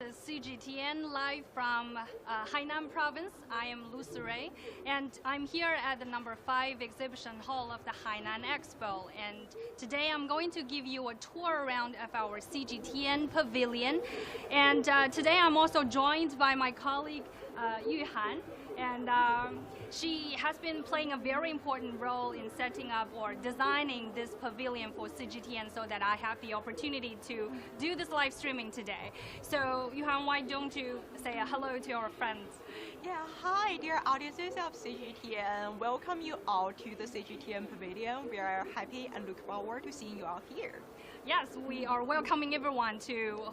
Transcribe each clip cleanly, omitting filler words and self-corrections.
CGTN live from Hainan province. I am Lu Sirui, and I'm here at the number 5 exhibition hall of the Hainan Expo. And today I'm going to give you a tour around of our CGTN pavilion. And today I'm also joined by my colleague Yuhan, and she has been playing a very important role in setting up or designing this pavilion for CGTN so that I have the opportunity to do this live streaming today. So Yuhan, why don't you say a hello to our friends? Yeah, hi dear audiences of CGTN. Welcome you all to the CGTN pavilion. We are happy and look forward to seeing you all here. Yes, we are welcoming everyone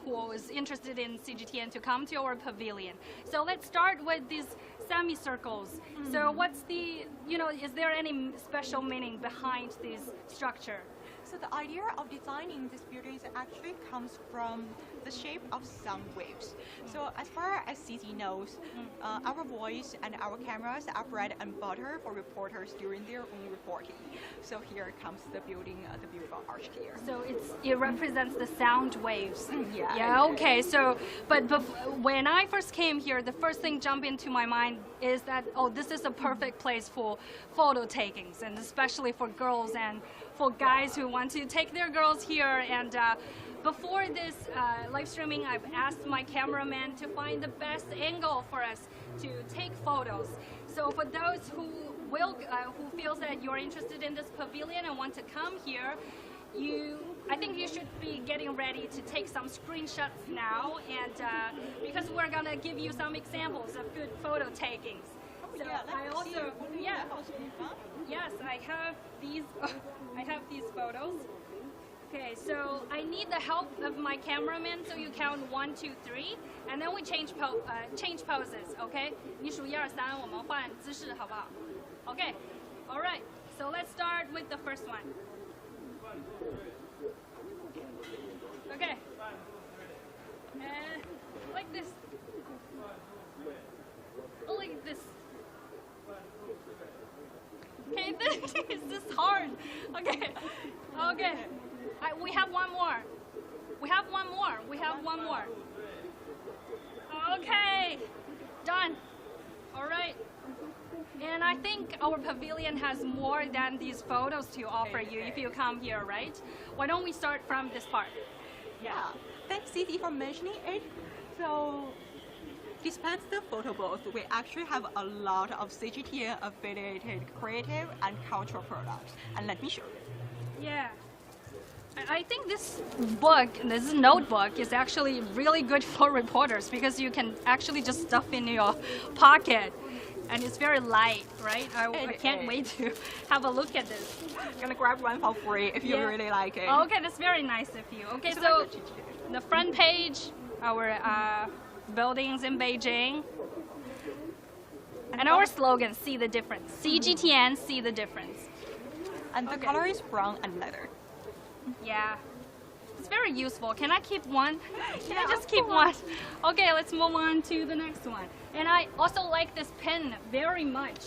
who is interested in CGTN to come to our pavilion. So let's start with these semicircles. So what's the, is there any special meaning behind this structure? So the idea of designing this building actually comes from the shape of sound waves. So as far as CG knows, our voice and our cameras are bread and butter for reporters during their own reporting. So here comes the building, the beautiful arch here. So it represents the sound waves. Yeah. Yeah. Okay. So, but when I first came here, the first thing jump into my mind is that this is a perfect place for photo takings, and especially for girls and for guys who want to take their girls here. And before this live streaming, I've asked my cameraman to find the best angle for us to take photos. So for those who feels that you're interested in this pavilion and want to come here, I think you should be getting ready to take some screenshots now, and because we're gonna give you some examples of good photo takings. So yes, I have these. I have these photos. Okay, so I need the help of my cameraman. So you count 1, 2, 3, and then we change poses. Okay, 你数1、2、3，我们换姿势，好不好 ？Okay, all right. So let's start with the first one. Okay, and like this. Like this. Okay, this is hard. Okay, okay. We have one more. We have one more. We have one more. Okay, done. All right. And I think our pavilion has more than these photos to offer you if you come here, right? Why don't we start from this part? Yeah. Thanks, City, for mentioning it. So, despite the photo booth, we actually have a lot of CGTN affiliated creative and cultural products. And let me show you. Yeah. I think this notebook is actually really good for reporters because you can actually just stuff in your pocket. And it's very light, right? I can't wait to have a look at this. I'm gonna grab one for free if you really like it. Okay, that's very nice of you. Okay, so the front page, our buildings in Beijing, and our slogan, see the difference. CGTN, see the difference. And the color is brown and leather. Yeah. It's very useful. Can I keep one? Can I just keep one? Okay, let's move on to the next one. And I also like this pen very much.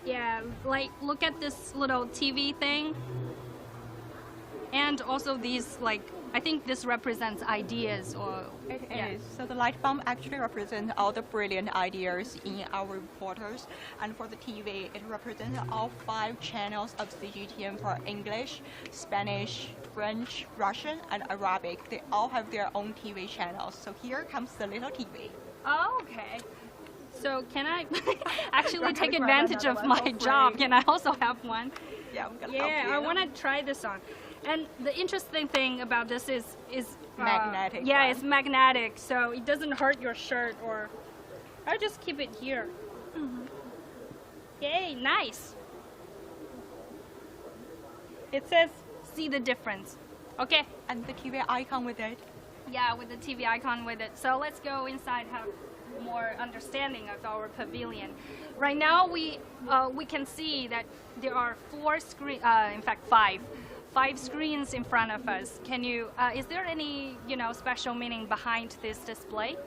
Yeah, like look at this little TV thing. And also these, like, I think this represents ideas or... It is. So the light bulb actually represents all the brilliant ideas in our reporters. And for the TV, it represents all 5 channels of CGTN for English, Spanish, French, Russian, and Arabic. They all have their own TV channels. So here comes the little TV. Oh, okay. So can I actually take advantage of my job? Can I also have one? Yeah, I'm gonna help you. I want to try this on. And the interesting thing about this is magnetic. Yeah, it's magnetic, so it doesn't hurt your shirt, or I'll just keep it here. Yay, nice. It says, see the difference. Okay. And the TV icon with it. Yeah, with the TV icon with it. So let's go inside, have more understanding of our pavilion. Right now, we can see that there are 4 screens, in fact 5 screens in front of us. Can you, is there any, special meaning behind this display?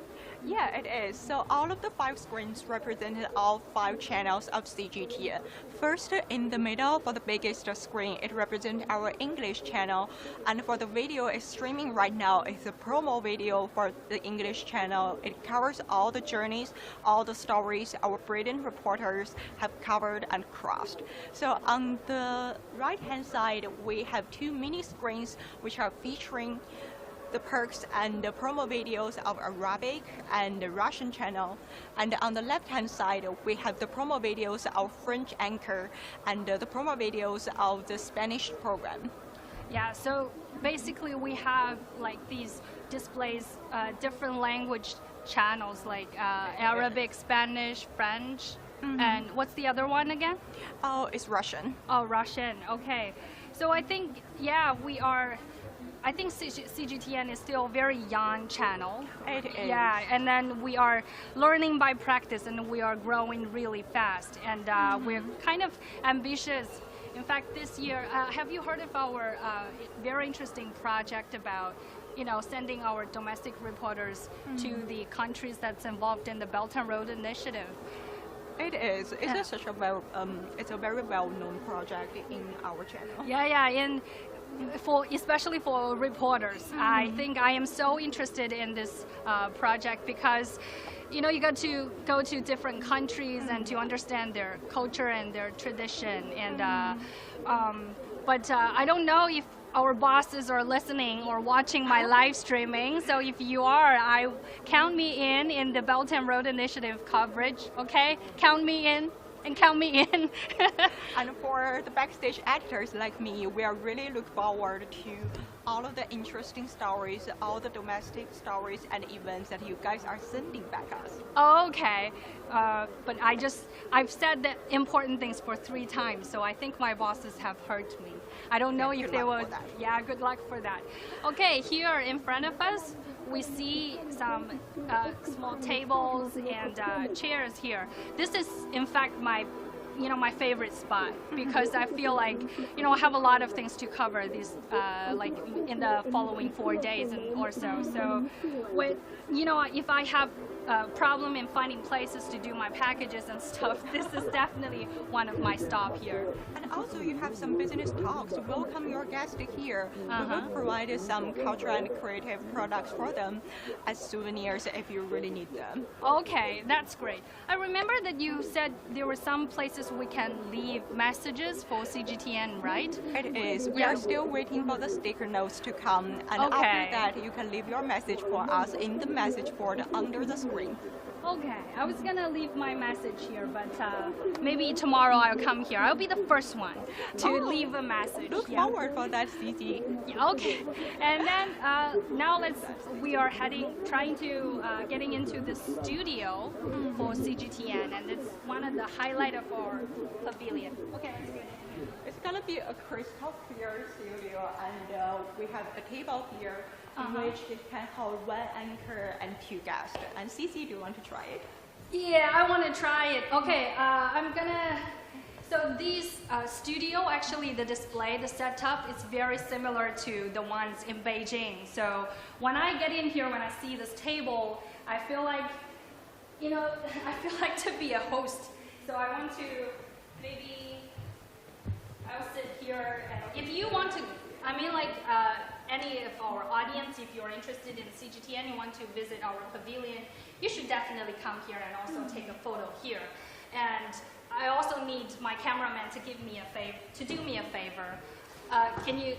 Yeah, it is. So all of the 5 screens represented all 5 channels of CGTN. First, in the middle, for the biggest screen, it represents our English channel. And for the video it's streaming right now, it's a promo video for the English channel. It covers all the journeys, all the stories our brilliant reporters have covered and crossed. So on the right-hand side, we have 2 mini screens which are featuring the perks and the promo videos of Arabic and the Russian channel. And on the left-hand side, we have the promo videos of French anchor and the promo videos of the Spanish program. Yeah, so basically we have like these displays, different language channels like Arabic, Spanish, French, and what's the other one again? Oh, it's Russian. Oh, Russian, okay. So I think, yeah, I think CGTN is still a very young channel. It is. Yeah, and then we are learning by practice and we are growing really fast. And we're kind of ambitious. In fact, this year, have you heard of our very interesting project about sending our domestic reporters to the countries that's involved in the Belt and Road Initiative? It is. It's such a it's a very well-known project in our channel. Yeah, and especially for reporters, I think I am so interested in this project because, you got to go to different countries and to understand their culture and their tradition. And but I don't know if our bosses are listening or watching my live streaming. So if you are, count me in the Belt and Road Initiative coverage. Okay, count me in. And count me in. And for the backstage editors like me, we are really look forward to all of the interesting stories, all the domestic stories and events that you guys are sending back us. Okay, but I've said the important things for 3 times, so I think my bosses have heard me. I don't know if they will. Yeah, good luck for that. Okay, here in front of us, we see some small tables and chairs here. This is, in fact, my favorite spot because I feel like, I have a lot of things to cover these, like in the following 4 days or so. So, if I have a problem in finding places to do my packages and stuff, this is definitely one of my stop here. And also you have some business talks to welcome your guests here. We will provide some cultural and creative products for them as souvenirs if you really need them. Okay, that's great. I remember that you said there were some places we can leave messages for CGTN, right? It is. We are still waiting for the sticker notes to come. And after that, you can leave your message for us in the message board under the screen. Okay, I was gonna leave my message here, but maybe tomorrow I'll come here. I'll be the first one to leave a message. Look forward for that, Cici. Yeah, okay, and then now we are trying to getting into the studio for CGTN, and it's one of the highlight of our pavilion. Okay, that's good. It's gonna be a crystal clear studio, and we have a table here in which it can hold 1 anchor and 2 guests. And Cici, do you want to try it? Yeah, I want to try it. Okay, so these studio, actually the display, the setup, is very similar to the ones in Beijing. So when I get in here, when I see this table, I feel like, I feel like to be a host. So I want to maybe, I'll sit here, and if you want to, any of our audience, if you're interested in CGTN, you want to visit our pavilion, you should definitely come here and also take a photo here. And I also need my cameraman to do me a favor. Can you,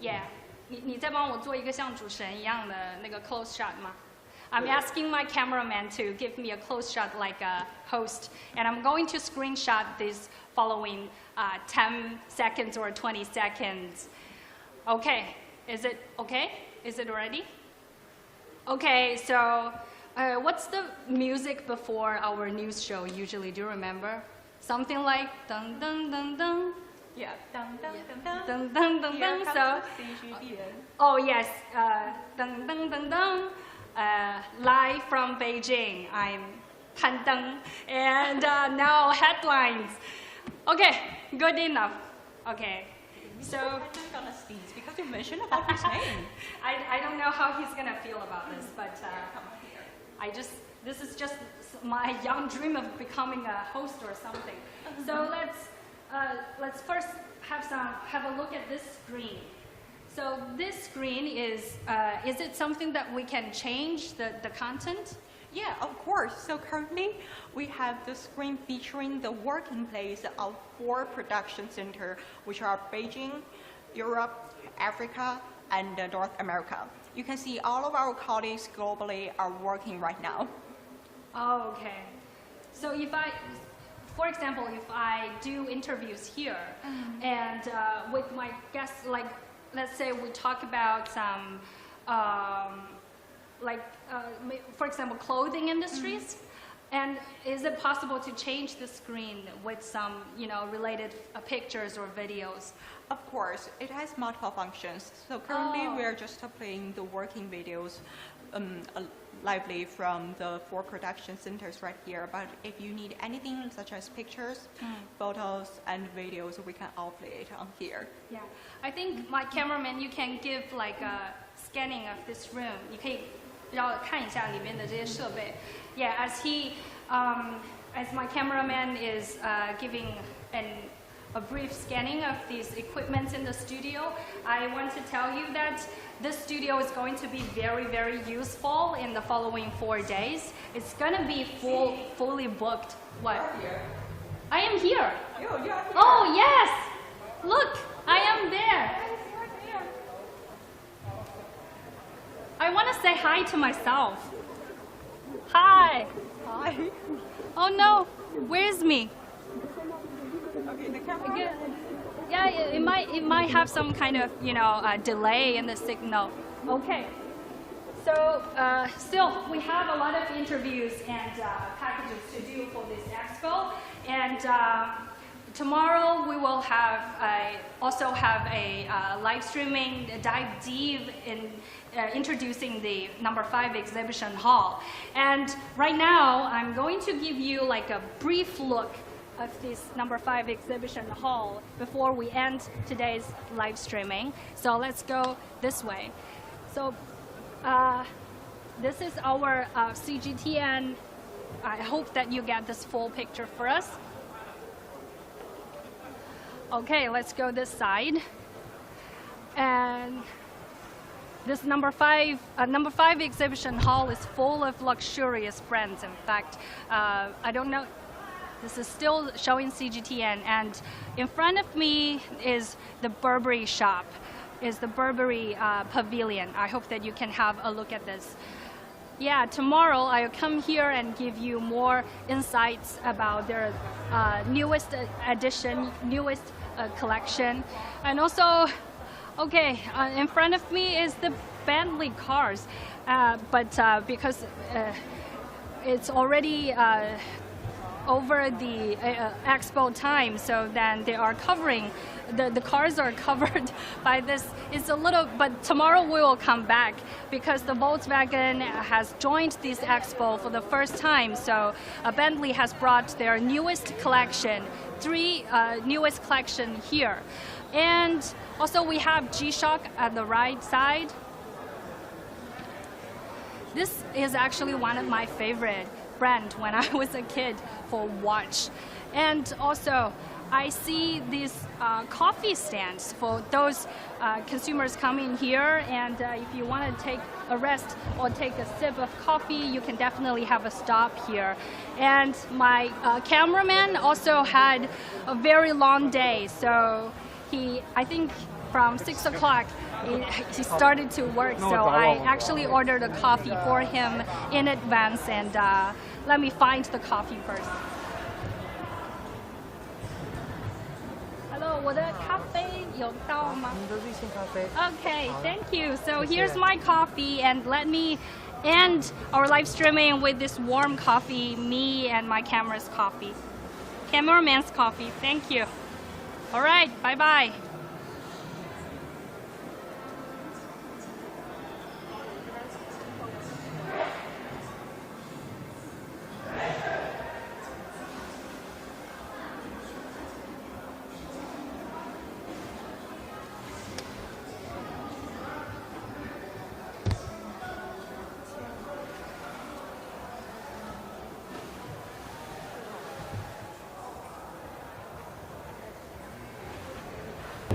yeah, 你再帮我做一个像主持人一样的那个 close shot 吗? I'm asking my cameraman to give me a close shot like a host, and I'm going to screenshot this following 10 seconds or 20 seconds. Okay, is it okay? Is it ready? Okay, so what's the music before our news show usually? Do you remember? Something like dun dun dun dun. Yeah, dun dun dun dun dun dun dun. So, oh yes, dun dun dun dun. Live from Beijing. I'm Han Deng, and now headlines. Okay, good enough. Okay, so I'm gonna sneeze because you mentioned about his name. I don't know how he's gonna feel about this, but come on here. this is just my young dream of becoming a host or something. So let's first have a look at this screen. So this screen is it something that we can change the content? Yeah, of course. So currently, we have the screen featuring the working place of 4 production centers, which are Beijing, Europe, Africa, and North America. You can see all of our colleagues globally are working right now. Oh, okay. So for example, if I do interviews here, and with my guests, like, let's say we talk about some, for example, clothing industries, and is it possible to change the screen with some, related pictures or videos? Of course, it has multiple functions. So currently, we are just playing the working videos lively from the 4 production centers right here. But if you need anything such as pictures, photos, and videos, we can all play it on here. Yeah, I think my cameraman, you can give like a scanning of this room. 你可以让我看一下里面的这些设备. Yeah, as my cameraman is giving a brief scanning of these equipments in the studio, I want to tell you that this studio is going to be very, very useful in the following 4 days. It's going to be fully booked. What? I am here. You're here. Oh, yes. Look, I am there. I want to say hi to myself. Hi. Hi. Oh, no. Where's me? Okay, the camera. Yeah, it might have some kind of delay in the signal. Okay. So still, we have a lot of interviews and packages to do for this expo, and tomorrow we will also have a live streaming dive deep in introducing the number 5 exhibition hall. And right now, I'm going to give you like a brief look of this number 5 exhibition hall before we end today's live streaming. So let's go this way. So this is our CGTN. I hope that you get this full picture for us. Okay, let's go this side. And this number 5 exhibition hall is full of luxurious brands. In fact, I don't know. This is still showing CGTN, and in front of me is the Burberry shop, is the Burberry pavilion. I hope that you can have a look at this. Yeah, tomorrow I'll come here and give you more insights about their newest edition, newest collection. And also, okay, in front of me is the Bentley cars, but because it's already over the expo time, so then they are covering, the cars are covered by this. It's a little, but tomorrow we will come back because the Volkswagen has joined this expo for the first time. So Bentley has brought their newest collection, 3 newest collection here. And also we have G-Shock at the right side. This is actually one of my favorite brand when I was a kid for watch. And also I see these coffee stands for those consumers coming here, and if you want to take a rest or take a sip of coffee, you can definitely have a stop here. And my cameraman also had a very long day, so I think from 6 o'clock he started to work, so I actually ordered a coffee for him in advance, and let me find the coffee first. Hello, 我的咖啡有到吗？Okay, thank you. So here's my coffee, and let me end our live streaming with this warm coffee, me and my cameraman's coffee. Thank you. All right, bye-bye.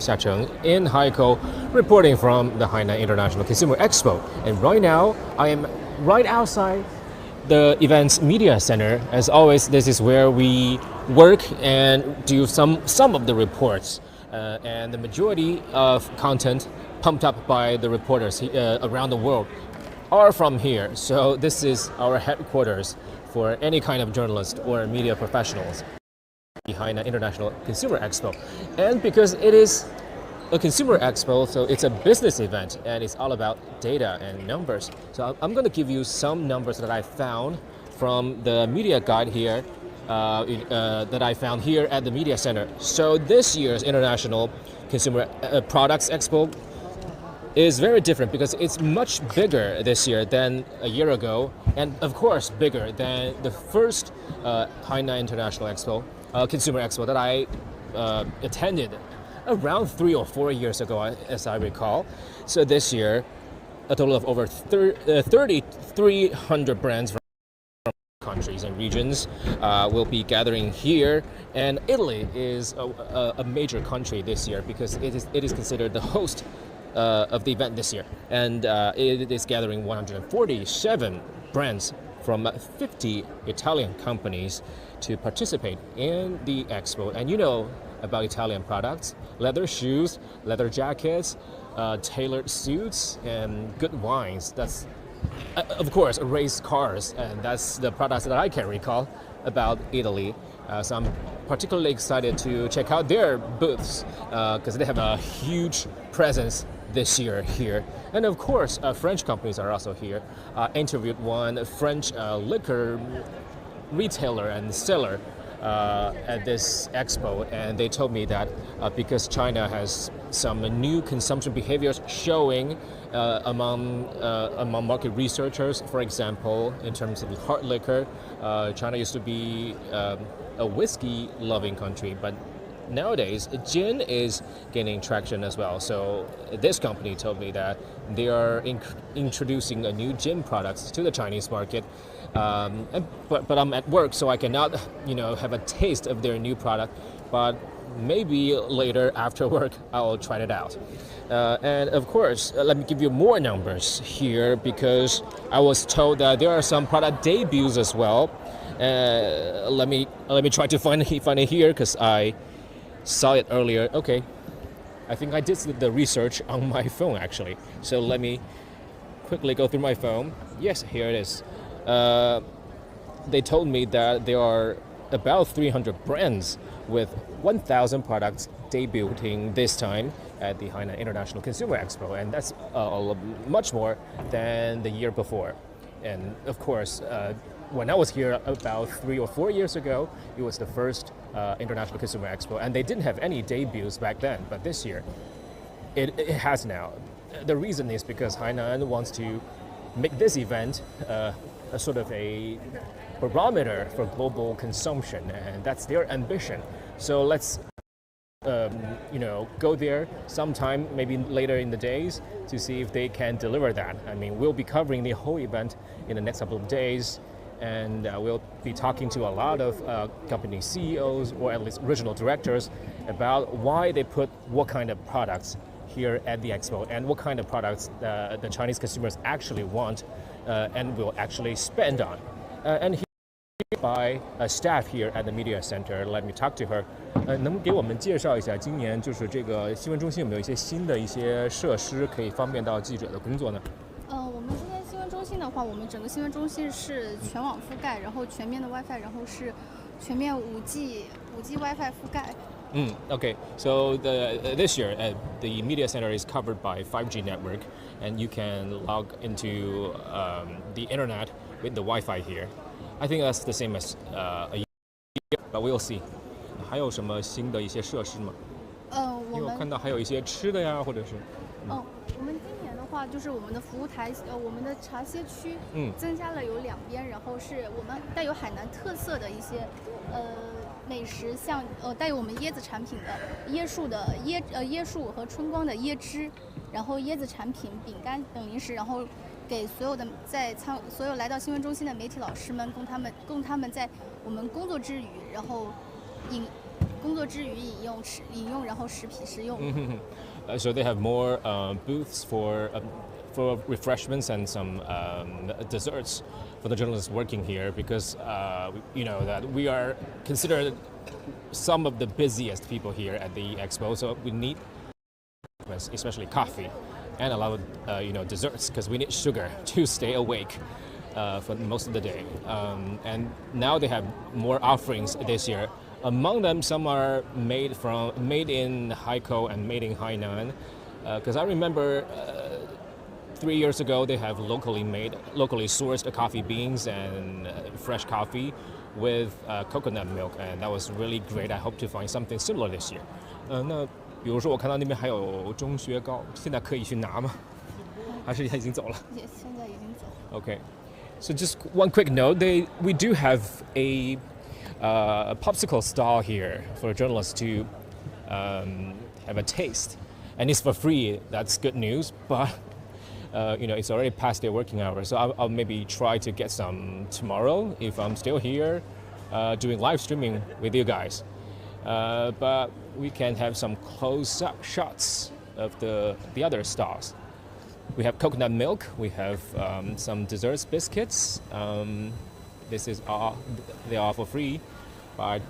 Xia Cheng in Haikou, reporting from the Hainan International Consumer Expo. And right now, I am right outside the event's media center. As always, this is where we work and do some of the reports. And the majority of content pumped up by the reporters around the world are from here. So this is our headquarters for any kind of journalist or media professionals. The Hainan International Consumer Expo. And because it is a consumer expo, so it's a business event and it's all about data and numbers. So I'm going to give you some numbers that I found from the media guide here that I found here at the media center. So this year's International Consumer Products Expo is very different because it's much bigger this year than a year ago, and of course bigger than the first Hainan International Expo, Consumer Expo that I attended around 3 or 4 years ago, as I recall. So this year, a total of over 3,300 brands from countries and regions will be gathering here. And Italy is a major country this year because it is considered the host of the event this year. And it is gathering 147 brands from 50 Italian companies to participate in the expo. And you know about Italian products: leather shoes, leather jackets, tailored suits, and good wines. That's, of course, race cars, and that's the products that I can recall about Italy. So I'm particularly excited to check out their booths because they have a huge presence this year here. And of course, French companies are also here. I interviewed one French liquor retailer and seller at this expo, and they told me that because China has some new consumption behaviors showing among market researchers. For example, in terms of hard liquor, China used to be a whiskey-loving country, but nowadays gin is gaining traction as well. So this company told me that they are introducing a new gin products to the Chinese market. But I'm at work, so I cannot, have a taste of their new product. But maybe later after work, I'll try it out. And of course, let me give you more numbers here because I was told that there are some product debuts as well. Let me try to find it here because I saw it earlier. Okay, I think I did the research on my phone actually. So let me quickly go through my phone. Yes, here it is. They told me that there are about 300 brands with 1,000 products debuting this time at the Hainan International Consumer Expo, and that's much more than the year before. And of course, when I was here about 3 or 4 years ago, it was the first International Consumer Expo, and they didn't have any debuts back then, but this year it has now. The reason is because Hainan wants to make this event a sort of a barometer for global consumption, and that's their ambition. So let's go there sometime, maybe later in the days, to see if they can deliver that. I mean, we'll be covering the whole event in the next couple of days, and we'll be talking to a lot of company CEOs or at least regional directors about why they put what kind of products here at the expo and what kind of products the Chinese consumers actually want and will actually spend on. And here by a staff here at the media center, let me talk to her. 能给我们介绍一下今年就是这个新闻中心有没有一些新的一些设施可以方便到记者的工作呢？我们今天新闻中心的话，我们整个新闻中心是全网覆盖，然后全面的 WiFi， 然后是全面5G WiFi 覆盖。Okay, so this year the media center is covered by 5G network, and you can log into the internet with the Wi-Fi here. I think that's the same as a year, but we'll see. 还有什么新的一些设施吗？因为我看到还有一些吃的呀，或者是。我们今年的话，就是我们的服务台，我们的茶歇区，增加了有2边，然后是我们带有海南特色的一些美食，像带有我们椰子产品的椰树和春光的椰汁，然后椰子产品、饼干等零食，然后给所有的所有来到新闻中心的媒体老师们，供他们在我们工作之余，然后工作之余饮用，然后食用。So they have more booths for refreshments and some desserts for the journalists working here because you know that we are considered some of the busiest people here at the expo. So we need, especially coffee, and a lot of you know desserts because we need sugar to stay awake for most of the day. And now they have more offerings this year. Among them, some are made in Haikou and made in Hainan. Because I remember 3 years ago they have locally sourced coffee beans and fresh coffee with coconut milk, and that was really great. I hope to find something similar this year. 那比如说我看到那边还有中薛糕，现在可以去拿吗？还是他已经走了？现在已经走了。Okay. So just one quick note: we do have a popsicle stall here for journalists to have a taste, and it's for free. That's good news, but you know it's already past their working hours, so I'll maybe try to get some tomorrow if I'm still here doing live streaming with you guys. But we can have some close-up shots of the other stalls. We have coconut milk. We have some desserts, biscuits. This is all they are for free, but I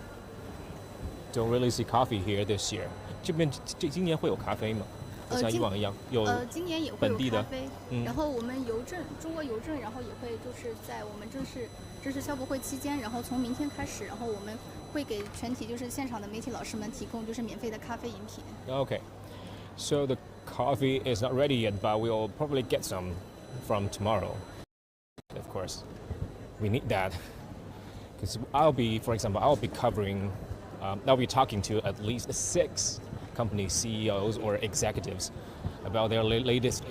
don't really see coffee here this year. 这边今年会有咖啡吗？像以往一样有今年也会有咖啡，然后我们中国邮政，然后也会就是在我们正式消博会期间，然后从明天开始，然后我们会给全体就是现场的媒体老师们提供就是免费的咖啡饮品。Okay, so the coffee is not ready yet, but we'll probably get some from tomorrow. Of course, we need that because I'll be covering. I'll be talking to at least 6 company CEOs or executives about their latest,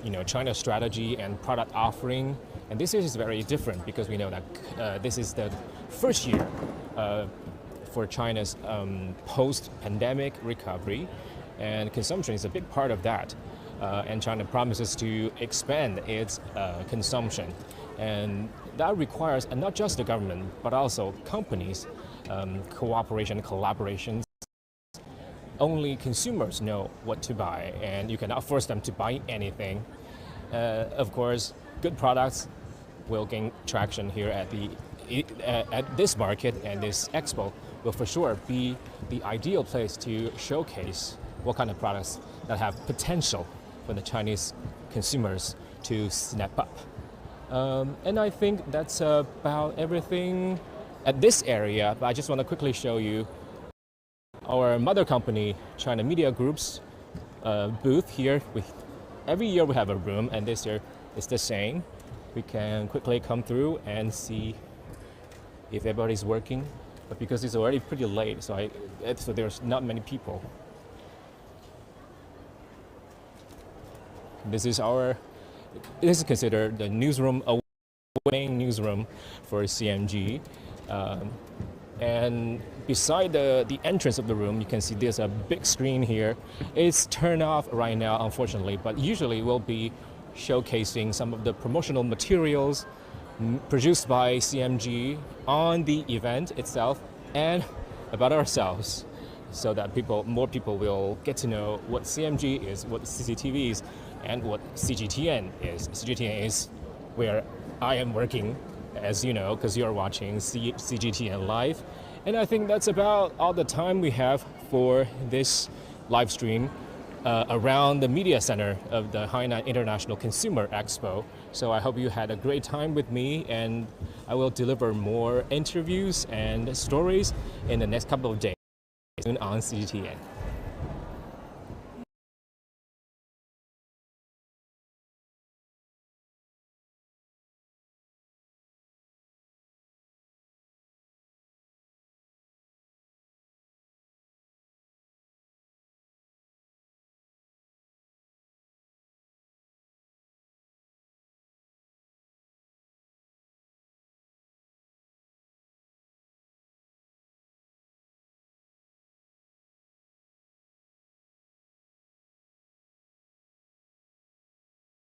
you know, China strategy and product offering. And this is very different because we know that this is the first year for China's post-pandemic recovery, and consumption is a big part of that. And China promises to expand its consumption, and that requires not just the government but also companies, cooperation, collaborations. Only consumers know what to buy, and you cannot force them to buy anything. Of course, good products will gain traction here at this market, and this expo will for sure be the ideal place to showcase what kind of products that have potential for the Chinese consumers to snap up. And I think that's about everything at this area, but I just want to quickly show you our mother company, China Media Group's booth here. Every year we have a room, and this year it's the same. We can quickly come through and see if everybody's working, but because it's already pretty late, so there's not many people. This is considered the newsroom, a main newsroom for CMG. And beside the entrance of the room, you can see there's a big screen here. It's turned off right now, unfortunately, but usually we'll be showcasing some of the promotional materials produced by CMG on the event itself and about ourselves, so that more people will get to know what CMG is, what CCTV is, and what CGTN is. CGTN is where I am working, as you know, because you're watching CGTN live. And I think that's about all the time we have for this live stream around the media center of the Hainan International Consumer Expo. So I hope you had a great time with me, and I will deliver more interviews and stories in the next couple of days on CGTN.